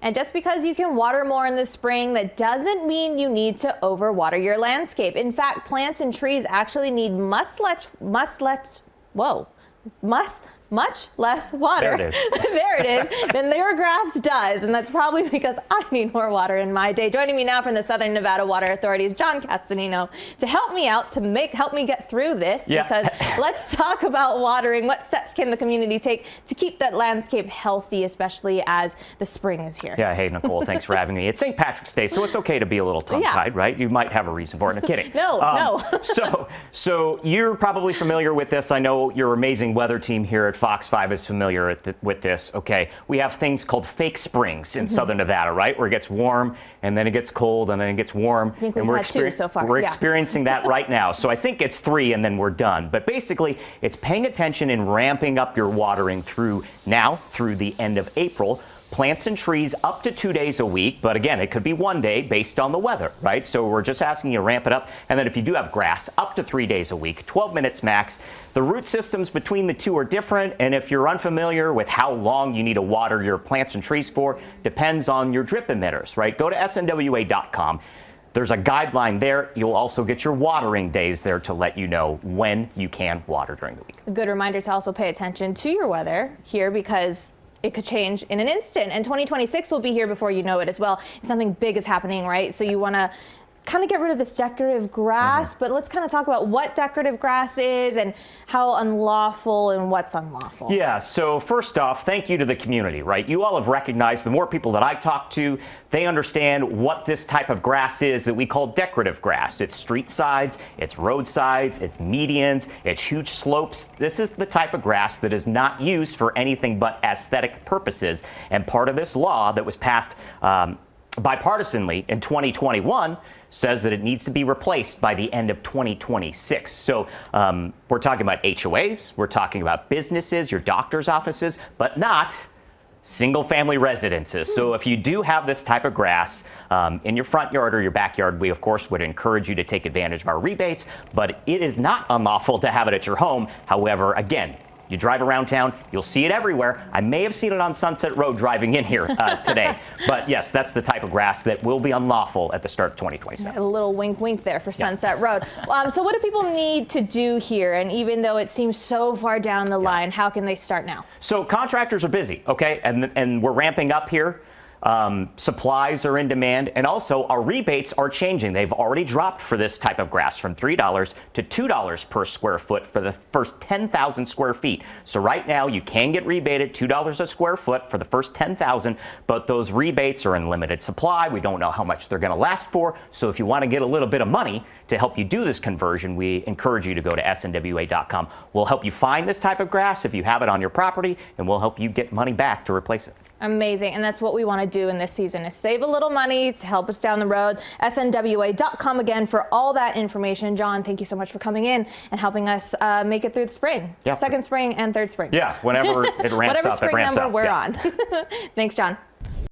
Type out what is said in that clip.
And just because you can water more in the spring, that doesn't mean you need to overwater your landscape. In fact, plants and trees actually need much less water. There it is. There it is. Than their grass does. And that's probably because I need more water in my day. Joining me now from the Southern Nevada Water Authority is John Castanino to help me out, help me get through this. Yeah. Because let's talk about watering. What steps can the community take to keep that landscape healthy, especially as the spring is here? Yeah, hey, Nicole, thanks for having me. It's St. Patrick's Day, so it's okay to be a little tongue-tied, right? You might have a reason for it. No kidding. No. So you're probably familiar with this. I know your amazing weather team here at Fox 5 is familiar with this. Okay, we have things called fake springs in Southern Nevada, right? Where it gets warm and then it gets cold and then it gets warm. I think we've had two so far. We're experiencing that right now. So I think it's 3 and then we're done. But basically, it's paying attention and ramping up your watering through the end of April. Plants and trees up to 2 days a week, but again, it could be 1 day based on the weather, right? So we're just asking you to ramp it up. And then if you do have grass, up to 3 days a week, 12 minutes max. The root systems between the two are different, and if you're unfamiliar with how long you need to water your plants and trees for, depends on your drip emitters, right? Go to snwa.com. There's a guideline there. You'll also get your watering days there to let you know when you can water during the week. A good reminder to also pay attention to your weather here, because it could change in an instant, and 2026 will be here before you know it as well. And something big is happening, right? So you want to kind of get rid of this decorative grass, but let's kind of talk about what decorative grass is and how unlawful and what's unlawful. Yeah, so first off, thank you to the community, right? You all have recognized, the more people that I talk to, they understand what this type of grass is that we call decorative grass. It's street sides, it's roadsides, it's medians, it's huge slopes. This is the type of grass that is not used for anything but aesthetic purposes. And part of this law that was passed bipartisanly in 2021 says that it needs to be replaced by the end of 2026. So we're talking about HOAs, we're talking about businesses, your doctor's offices, but not single-family residences. So if you do have this type of grass in your front yard or your backyard, we of course would encourage you to take advantage of our rebates, but it is not unlawful to have it at your home. However, again, you drive around town, you'll see it everywhere. I may have seen it on Sunset Road driving in here today. But yes, that's the type of grass that will be unlawful at the start of 2027. A little wink, wink there for Sunset Road. So what do people need to do here? And even though it seems so far down the line, how can they start now? So contractors are busy, okay? And we're ramping up here. Supplies are in demand, and also our rebates are changing. They've already dropped for this type of grass from $3 to $2 per square foot for the first 10,000 square feet. So right now you can get rebated $2 a square foot for the first 10,000, but those rebates are in limited supply. We don't know how much they're going to last for. So if you want to get a little bit of money to help you do this conversion, we encourage you to go to snwa.com. We'll help you find this type of grass if you have it on your property, and we'll help you get money back to replace it. Amazing. And that's what we want to do in this season, is save a little money to help us down the road. snwa.com again for all that information. John, thank you so much for coming in and helping us make it through the spring. Yeah. Second spring and third spring. Yeah, whenever it ramps Whatever up, spring it ramps number up. we're on. Thanks, John.